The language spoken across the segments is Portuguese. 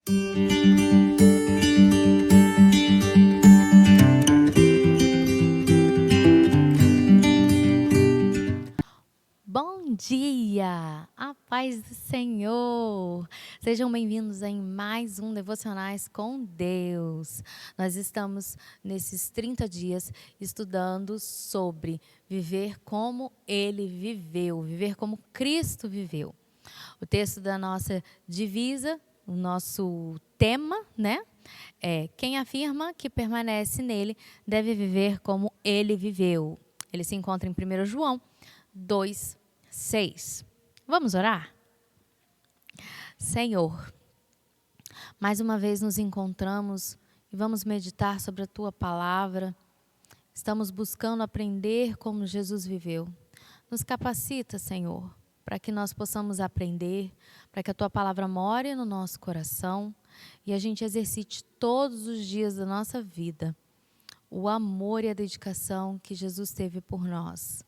Bom dia! A paz do Senhor! Sejam bem-vindos em mais um Devocionais com Deus. Nós estamos nesses 30 dias estudando sobre viver como Ele viveu, viver como Cristo viveu. O texto da nossa divisa, o nosso tema, né? É: quem afirma que permanece nele deve viver como Ele viveu. Ele se encontra em 1 João 2:6. Vamos orar? Senhor, mais uma vez nos encontramos e vamos meditar sobre a Tua palavra. Estamos buscando aprender como Jesus viveu. Nos capacita, Senhor, para que nós possamos aprender, para que a Tua palavra more no nosso coração e a gente exercite todos os dias da nossa vida o amor e a dedicação que Jesus teve por nós,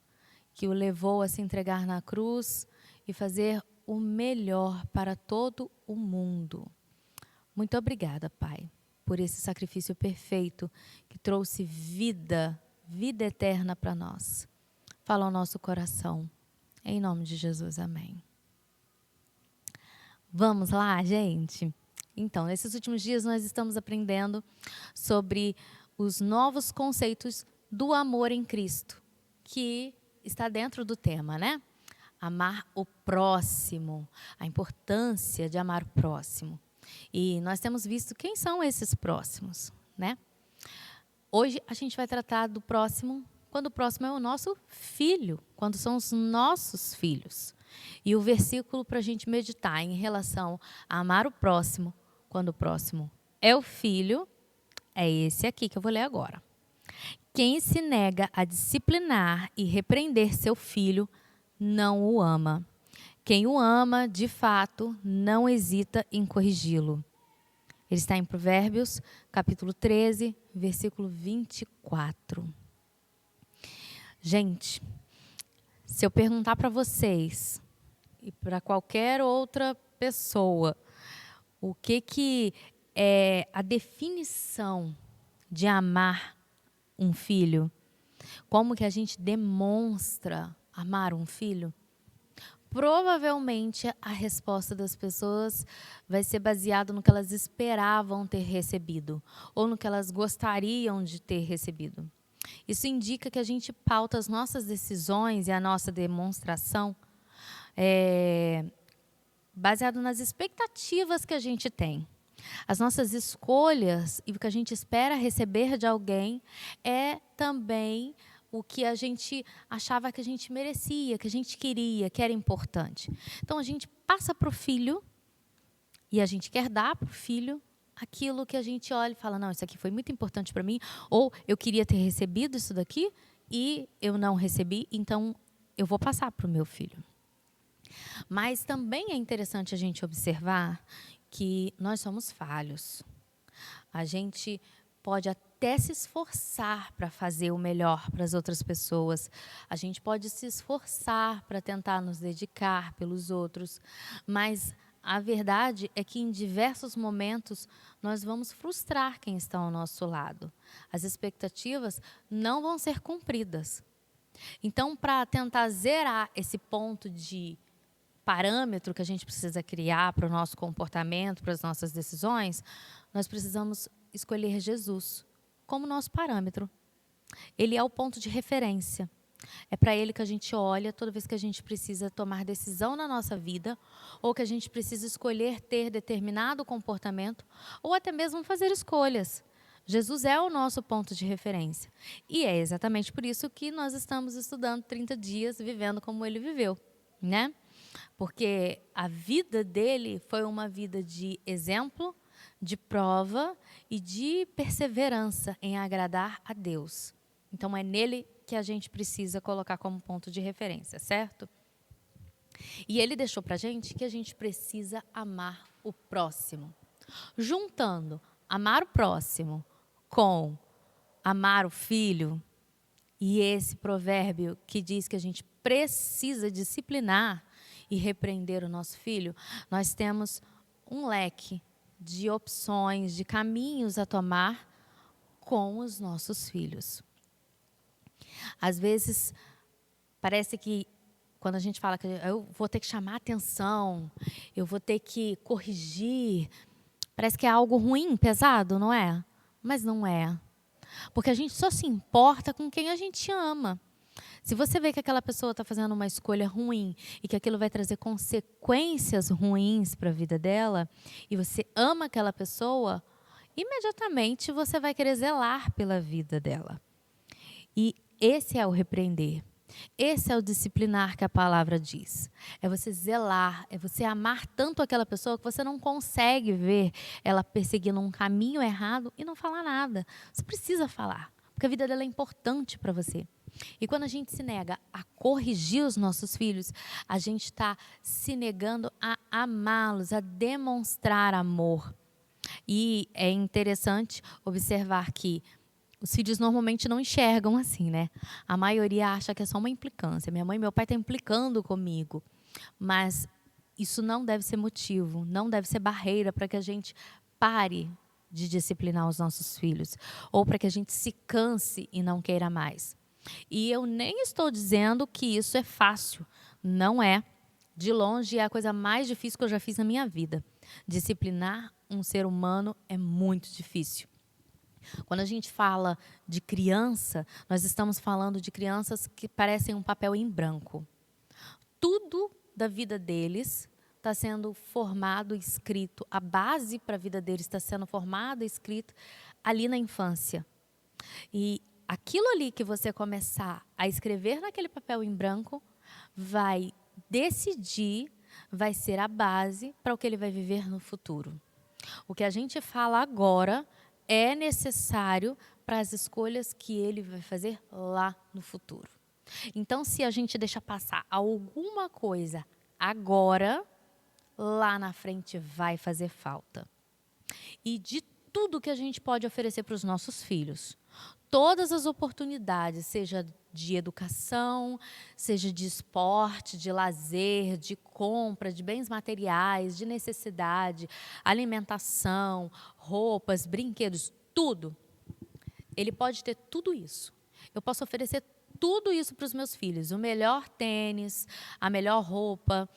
que o levou a se entregar na cruz e fazer o melhor para todo o mundo. Muito obrigada, Pai, por esse sacrifício perfeito que trouxe vida eterna para nós. Fala ao nosso coração. Em nome de Jesus, amém. Vamos lá, gente? Então, nesses últimos dias nós estamos aprendendo sobre os novos conceitos do amor em Cristo, que está dentro do tema, né? Amar o próximo, a importância de amar o próximo. E nós temos visto quem são esses próximos, né? Hoje a gente vai tratar do próximo, quando o próximo é o nosso filho, quando são os nossos filhos. E o versículo para a gente meditar em relação a amar o próximo, quando o próximo é o filho, é esse aqui que eu vou ler agora. Quem se nega a disciplinar e repreender seu filho, não o ama. Quem o ama, de fato, não hesita em corrigi-lo. Ele está em Provérbios, capítulo 13, versículo 24. Gente, se eu perguntar para vocês e para qualquer outra pessoa o que é a definição de amar um filho, como que a gente demonstra amar um filho, provavelmente a resposta das pessoas vai ser baseada no que elas esperavam ter recebido ou no que elas gostariam de ter recebido. Isso indica que a gente pauta as nossas decisões e a nossa demonstração baseado nas expectativas que a gente tem. As nossas escolhas e o que a gente espera receber de alguém é também o que a gente achava que a gente merecia, que a gente queria, que era importante. Então, a gente passa para o filho e a gente quer dar para o filho aquilo que a gente olha e fala, não, isso aqui foi muito importante para mim, ou eu queria ter recebido isso daqui e eu não recebi, então eu vou passar para o meu filho. Mas também é interessante a gente observar que nós somos falhos. A gente pode até se esforçar para fazer o melhor para as outras pessoas. A gente pode se esforçar para tentar nos dedicar pelos outros. Mas a verdade é que em diversos momentos nós vamos frustrar quem está ao nosso lado. As expectativas não vão ser cumpridas. Então, para tentar zerar esse ponto de parâmetro que a gente precisa criar para o nosso comportamento, para as nossas decisões, nós precisamos escolher Jesus como nosso parâmetro. Ele é o ponto de referência. É para ele que a gente olha toda vez que a gente precisa tomar decisão na nossa vida, ou que a gente precisa escolher ter determinado comportamento, ou até mesmo fazer escolhas. Jesus é o nosso ponto de referência. E é exatamente por isso que nós estamos estudando 30 dias vivendo como ele viveu, né? Porque a vida dele foi uma vida de exemplo, de prova e de perseverança em agradar a Deus. Então, é nele que a gente precisa colocar como ponto de referência, certo? E ele deixou para a gente que a gente precisa amar o próximo. Juntando amar o próximo com amar o filho, e esse provérbio que diz que a gente precisa disciplinar e repreender o nosso filho, nós temos um leque de opções, de caminhos a tomar com os nossos filhos. Às vezes, parece que quando a gente fala que eu vou ter que chamar atenção, eu vou ter que corrigir, parece que é algo ruim, pesado, não é? Mas não é. Porque a gente só se importa com quem a gente ama. Se você vê que aquela pessoa está fazendo uma escolha ruim e que aquilo vai trazer consequências ruins para a vida dela, e você ama aquela pessoa, imediatamente você vai querer zelar pela vida dela. E esse é o repreender. Esse é o disciplinar que a palavra diz. É você zelar, é você amar tanto aquela pessoa que você não consegue ver ela perseguindo um caminho errado e não falar nada. Você precisa falar, porque a vida dela é importante para você. E quando a gente se nega a corrigir os nossos filhos, a gente está se negando a amá-los, a demonstrar amor. E é interessante observar que os filhos normalmente não enxergam assim, né? A maioria acha que é só uma implicância. Minha mãe e meu pai estão implicando comigo. Mas isso não deve ser motivo, não deve ser barreira para que a gente pare de disciplinar os nossos filhos. Ou para que a gente se canse e não queira mais. E eu nem estou dizendo que isso é fácil. Não é. De longe é a coisa mais difícil que eu já fiz na minha vida. Disciplinar um ser humano é muito difícil. Quando a gente fala de criança, nós estamos falando de crianças que parecem um papel em branco. Tudo da vida deles está sendo formado, escrito, a base para a vida deles está sendo formada, escrita ali na infância. E aquilo ali que você começar a escrever naquele papel em branco vai decidir, vai ser a base para o que ele vai viver no futuro. O que a gente fala agora é necessário para as escolhas que ele vai fazer lá no futuro. Então, se a gente deixa passar alguma coisa agora, lá na frente vai fazer falta. E de tudo que a gente pode oferecer para os nossos filhos, todas as oportunidades, seja de educação, seja de esporte, de lazer, de compra, de bens materiais, de necessidade, alimentação, roupas, brinquedos, tudo. Ele pode ter tudo isso. Eu posso oferecer tudo isso para os meus filhos. O melhor tênis, a melhor roupa,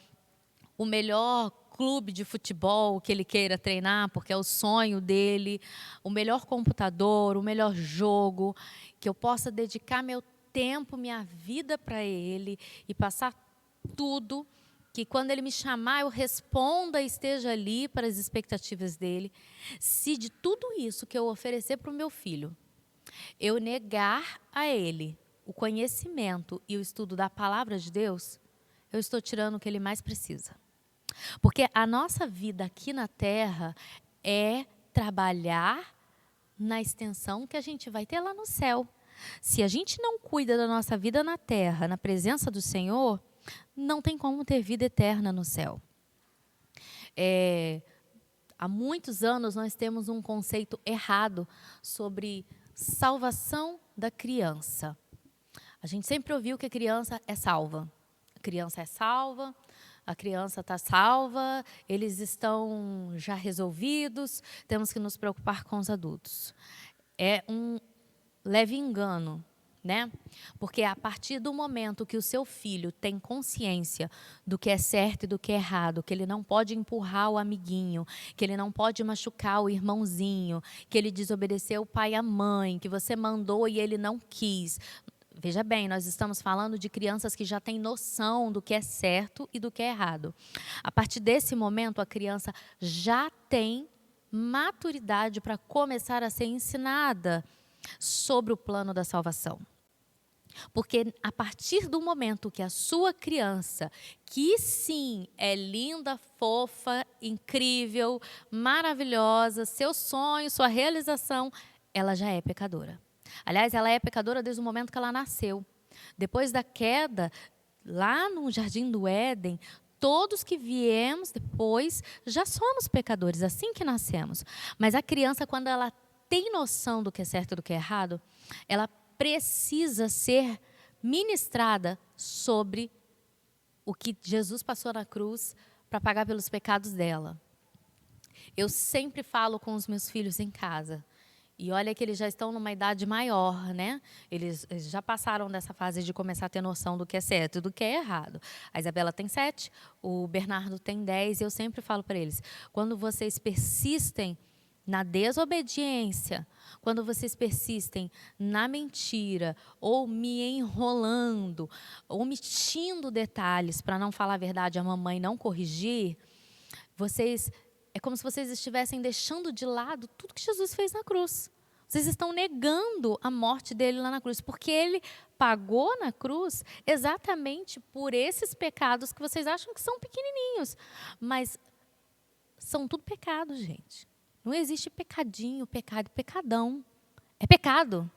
o melhor clube de futebol que ele queira treinar, porque é o sonho dele, o melhor computador, o melhor jogo, que eu possa dedicar meu tempo, minha vida para ele e passar tudo, que quando ele me chamar eu responda e esteja ali para as expectativas dele. Se de tudo isso que eu oferecer para o meu filho, eu negar a ele o conhecimento e o estudo da palavra de Deus, eu estou tirando o que ele mais precisa. Porque a nossa vida aqui na Terra é trabalhar na extensão que a gente vai ter lá no céu. Se a gente não cuida da nossa vida na Terra, na presença do Senhor, não tem como ter vida eterna no céu. Há muitos anos nós temos um conceito errado sobre salvação da criança. A gente sempre ouviu que a criança é salva. A criança é salva, a criança está salva, eles estão já resolvidos, temos que nos preocupar com os adultos. É um leve engano, né? Porque a partir do momento que o seu filho tem consciência do que é certo e do que é errado, que ele não pode empurrar o amiguinho, que ele não pode machucar o irmãozinho, que ele desobedeceu o pai e a mãe, que você mandou e ele não quis. Veja bem, nós estamos falando de crianças que já têm noção do que é certo e do que é errado. A partir desse momento, a criança já tem maturidade para começar a ser ensinada sobre o plano da salvação. Porque a partir do momento que a sua criança, que sim é linda, fofa, incrível, maravilhosa, seu sonho, sua realização, ela já é pecadora. Aliás, ela é pecadora desde o momento que ela nasceu. Depois da queda, lá no Jardim do Éden, todos que viemos depois já somos pecadores, assim que nascemos. Mas a criança, quando ela tem noção do que é certo e do que é errado, ela precisa ser ministrada sobre o que Jesus passou na cruz para pagar pelos pecados dela. Eu sempre falo com os meus filhos em casa. E olha que eles já estão numa idade maior, né? Eles já passaram dessa fase de começar a ter noção do que é certo e do que é errado. A Isabela tem 7, o Bernardo tem 10, e eu sempre falo para eles, quando vocês persistem na desobediência, quando vocês persistem na mentira, ou me enrolando, omitindo detalhes para não falar a verdade, a mamãe não corrigir, é como se vocês estivessem deixando de lado tudo que Jesus fez na cruz. Vocês estão negando a morte dele lá na cruz, porque ele pagou na cruz exatamente por esses pecados que vocês acham que são pequenininhos, mas são tudo pecados, gente. Não existe pecadinho, pecado e pecadão. É pecado.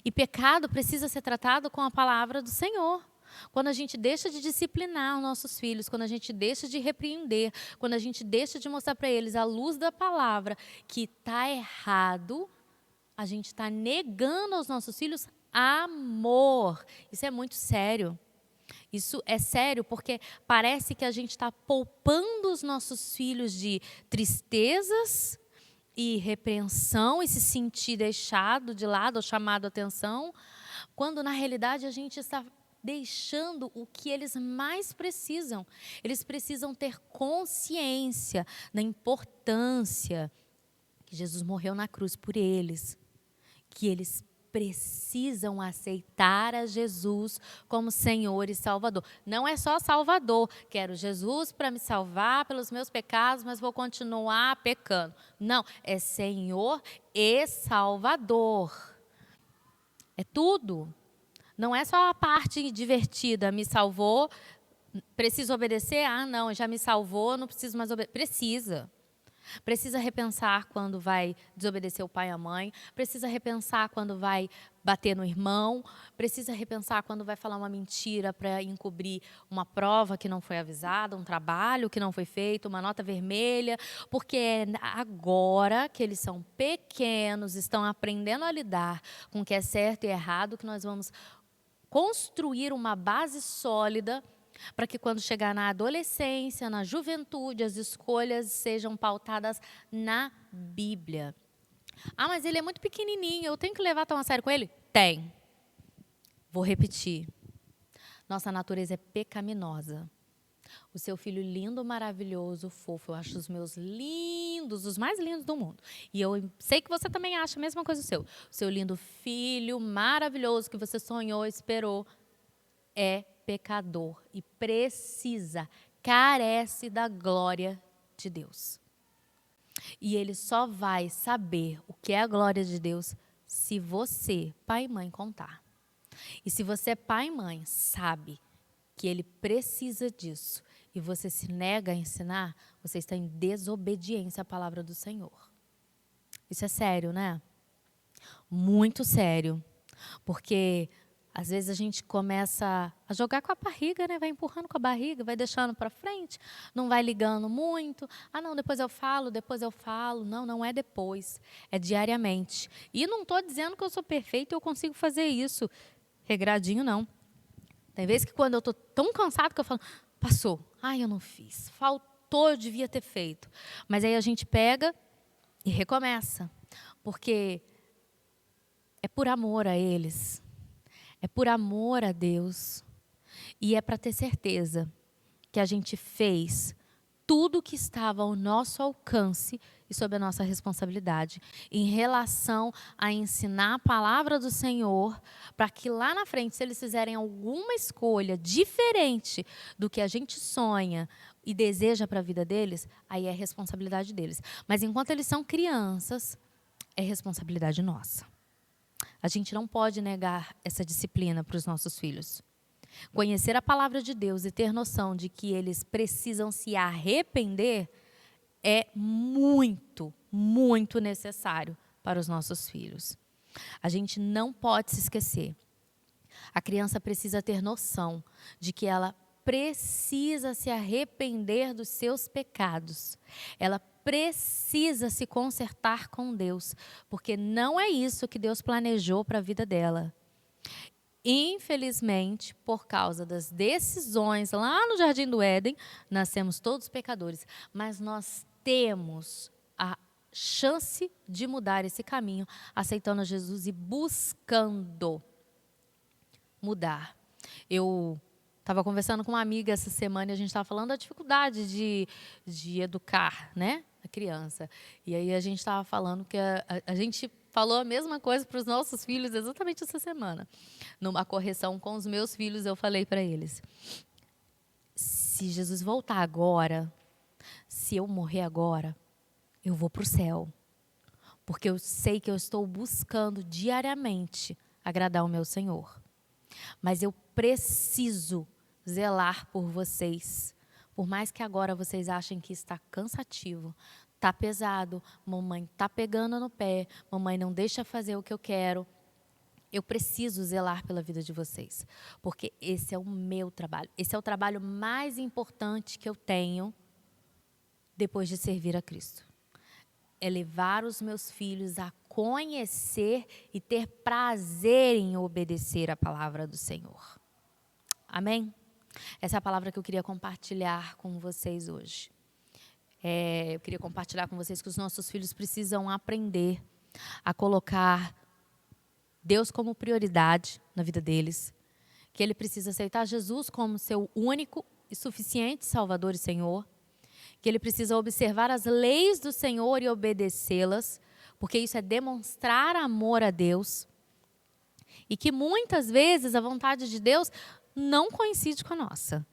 E pecado precisa ser tratado com a palavra do Senhor. Quando a gente deixa de disciplinar os nossos filhos, quando a gente deixa de repreender, quando a gente deixa de mostrar para eles à luz da palavra que está errado, a gente está negando aos nossos filhos amor. Isso é muito sério. Isso é sério porque parece que a gente está poupando os nossos filhos de tristezas e repreensão e se sentir deixado de lado ou chamado a atenção, quando na realidade a gente está deixando o que eles mais precisam. Eles precisam ter consciência da importância que Jesus morreu na cruz por eles, que eles precisam aceitar a Jesus como Senhor e Salvador. Não é só Salvador, quero Jesus para me salvar pelos meus pecados, mas vou continuar pecando. Não, é Senhor e Salvador. É tudo. Não é só a parte divertida, me salvou, preciso obedecer? Ah, não, já me salvou, não preciso mais obedecer. Precisa. Precisa repensar quando vai desobedecer o pai e a mãe, precisa repensar quando vai bater no irmão, precisa repensar quando vai falar uma mentira para encobrir uma prova que não foi avisada, um trabalho que não foi feito, uma nota vermelha, porque é agora que eles são pequenos, estão aprendendo a lidar com o que é certo e errado, que nós vamos construir uma base sólida para que quando chegar na adolescência, na juventude, as escolhas sejam pautadas na Bíblia. Ah, mas ele é muito pequenininho, eu tenho que levar tão a sério com ele? Tem. Vou repetir. Nossa natureza é pecaminosa. O seu filho lindo, maravilhoso, fofo, eu acho os meus lindos, os mais lindos do mundo. E eu sei que você também acha a mesma coisa do seu. O seu lindo filho, maravilhoso, que você sonhou, esperou, é pecador e carece da glória de Deus. E ele só vai saber o que é a glória de Deus se você, pai e mãe, contar. E se você, pai e mãe, sabe que ele precisa disso e você se nega a ensinar, você está em desobediência à palavra do Senhor. Isso é sério, né? Muito sério. Porque às vezes a gente começa a jogar com a barriga, né? Vai empurrando com a barriga, vai deixando para frente, não vai ligando muito. Ah, não, depois eu falo, depois eu falo. Não, não é depois, é diariamente. E não estou dizendo que eu sou perfeita e eu consigo fazer isso regradinho, não. Tem vezes que quando eu estou tão cansado que eu falo, passou, ai, eu não fiz, faltou, eu devia ter feito. Mas aí a gente pega e recomeça, porque é por amor a eles. É por amor a Deus e é para ter certeza que a gente fez tudo o que estava ao nosso alcance e sob a nossa responsabilidade em relação a ensinar a palavra do Senhor para que lá na frente, se eles fizerem alguma escolha diferente do que a gente sonha e deseja para a vida deles, aí é responsabilidade deles. Mas enquanto eles são crianças, é responsabilidade nossa. A gente não pode negar essa disciplina para os nossos filhos. Conhecer a palavra de Deus e ter noção de que eles precisam se arrepender é muito, muito necessário para os nossos filhos. A gente não pode se esquecer. A criança precisa ter noção de que ela precisa se arrepender dos seus pecados. Ela precisa se consertar com Deus, porque não é isso que Deus planejou para a vida dela. Infelizmente, por causa das decisões lá no Jardim do Éden, nascemos todos pecadores, mas nós temos a chance de mudar esse caminho, aceitando Jesus e buscando mudar. Eu estava conversando com uma amiga essa semana e a gente estava falando da dificuldade de educar, né, a criança. E aí a gente estava falando que a gente falou a mesma coisa para os nossos filhos exatamente essa semana. Numa correção com os meus filhos, eu falei para eles: se Jesus voltar agora, se eu morrer agora, eu vou para o céu. Porque eu sei que eu estou buscando diariamente agradar o meu Senhor. Mas eu preciso zelar por vocês. Por mais que agora vocês achem que está cansativo, está pesado, mamãe está pegando no pé, mamãe não deixa fazer o que eu quero. Eu preciso zelar pela vida de vocês. Porque esse é o meu trabalho. Esse é o trabalho mais importante que eu tenho depois de servir a Cristo. É levar os meus filhos a conhecer e ter prazer em obedecer a palavra do Senhor. Amém? Essa é a palavra que eu queria compartilhar com vocês hoje. Eu queria compartilhar com vocês que os nossos filhos precisam aprender a colocar Deus como prioridade na vida deles, que ele precisa aceitar Jesus como seu único e suficiente Salvador e Senhor, que ele precisa observar as leis do Senhor e obedecê-las, porque isso é demonstrar amor a Deus, e que muitas vezes a vontade de Deus não coincide com a nossa,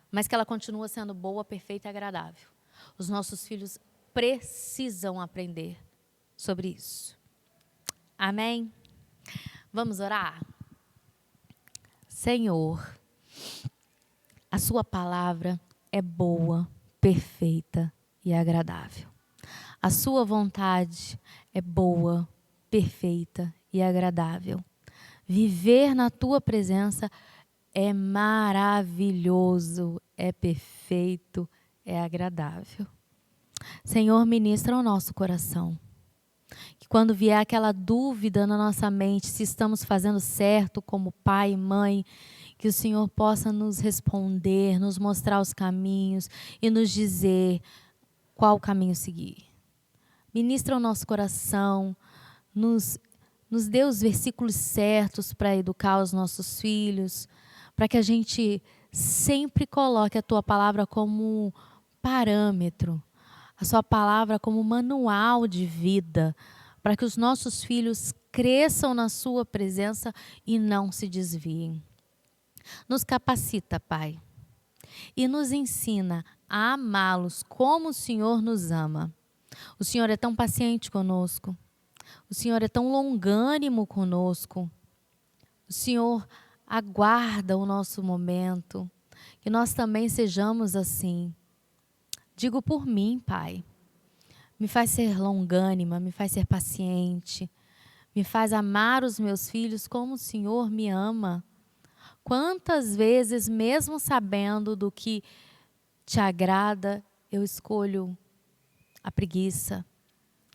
mas que ela continua sendo boa, perfeita e agradável. Os nossos filhos precisam aprender sobre isso. Amém? Vamos orar? Senhor, a sua palavra é boa, perfeita e agradável. A sua vontade é boa, perfeita e agradável. Viver na tua presença é maravilhoso, é perfeito, é agradável. Senhor, ministra o nosso coração. Que quando vier aquela dúvida na nossa mente, se estamos fazendo certo como pai e mãe, que o Senhor possa nos responder, nos mostrar os caminhos e nos dizer qual caminho seguir. Ministra o nosso coração, nos dê os versículos certos para educar os nossos filhos, para que a gente sempre coloque a tua palavra como parâmetro, a sua palavra como manual de vida, para que os nossos filhos cresçam na sua presença e não se desviem. Nos capacita, Pai, e nos ensina a amá-los como o Senhor nos ama. O Senhor é tão paciente conosco. O Senhor é tão longânimo conosco. O Senhor aguarda o nosso momento. Que nós também sejamos assim. Digo por mim, Pai. Me faz ser longânima, me faz ser paciente. Me faz amar os meus filhos como o Senhor me ama. Quantas vezes, mesmo sabendo do que te agrada, eu escolho a preguiça.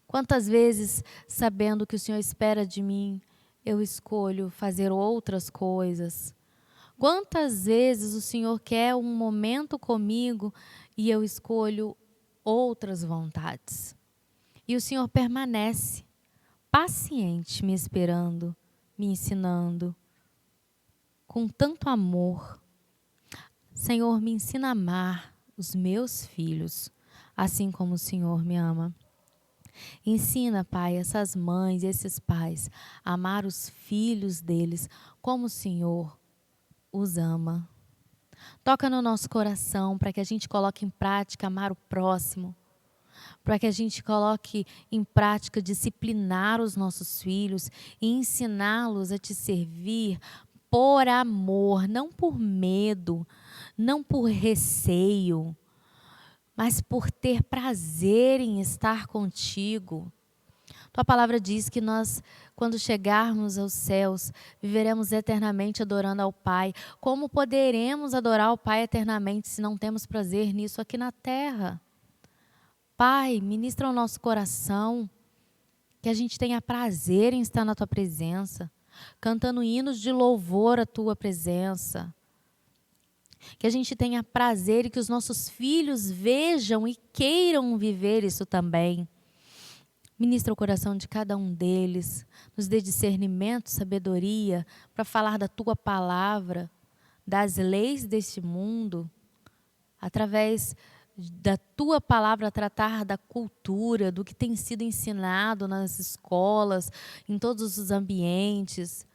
Quantas vezes, sabendo o que o Senhor espera de mim, eu escolho fazer outras coisas. Quantas vezes o Senhor quer um momento comigo e eu escolho outras vontades. E o Senhor permanece paciente me esperando, me ensinando, com tanto amor. Senhor, me ensina a amar os meus filhos, assim como o Senhor me ama. Ensina, Pai, essas mães, esses pais, a amar os filhos deles como o Senhor os ama. Toca no nosso coração para que a gente coloque em prática amar o próximo, para que a gente coloque em prática disciplinar os nossos filhos e ensiná-los a te servir por amor, não por medo, não por receio, mas por ter prazer em estar contigo. Tua palavra diz que nós, quando chegarmos aos céus, viveremos eternamente adorando ao Pai. Como poderemos adorar ao Pai eternamente se não temos prazer nisso aqui na terra? Pai, ministra o nosso coração, que a gente tenha prazer em estar na Tua presença, cantando hinos de louvor à Tua presença, Que a gente tenha prazer e que os nossos filhos vejam e queiram viver isso também. Ministra o coração de cada um deles, nos dê discernimento, sabedoria para falar da tua palavra, das leis deste mundo, através da tua palavra tratar da cultura, do que tem sido ensinado nas escolas, em todos os ambientes.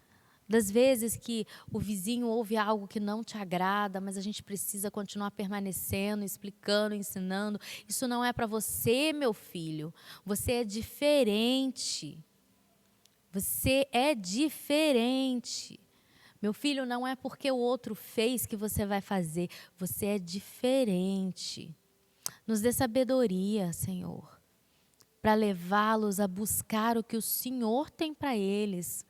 Das vezes que o vizinho ouve algo que não te agrada, mas a gente precisa continuar permanecendo, explicando, ensinando. Isso não é para você, meu filho. Você é diferente. Você é diferente. Meu filho, não é porque o outro fez que você vai fazer. Você é diferente. Nos dê sabedoria, Senhor, para levá-los a buscar o que o Senhor tem para eles.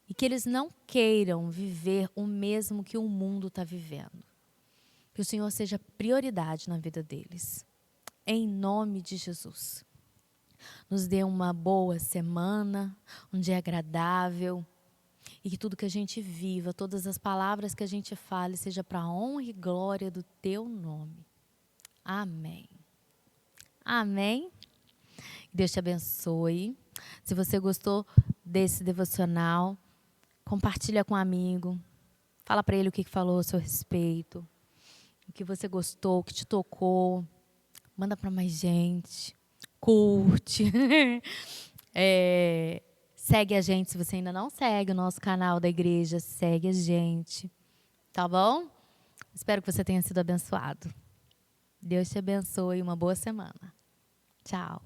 E que eles não queiram viver o mesmo que o mundo está vivendo. Que o Senhor seja prioridade na vida deles. Em nome de Jesus. Nos dê uma boa semana, um dia agradável. E que tudo que a gente viva, todas as palavras que a gente fale, seja para a honra e glória do teu nome. Amém. Amém. Deus te abençoe. Se você gostou desse devocional, compartilha com um amigo. Fala para ele o que falou a seu respeito. O que você gostou, o que te tocou. Manda para mais gente. Curte. Segue a gente, se você ainda não segue o nosso canal da igreja, segue a gente. Tá bom? Espero que você tenha sido abençoado. Deus te abençoe. Uma boa semana. Tchau.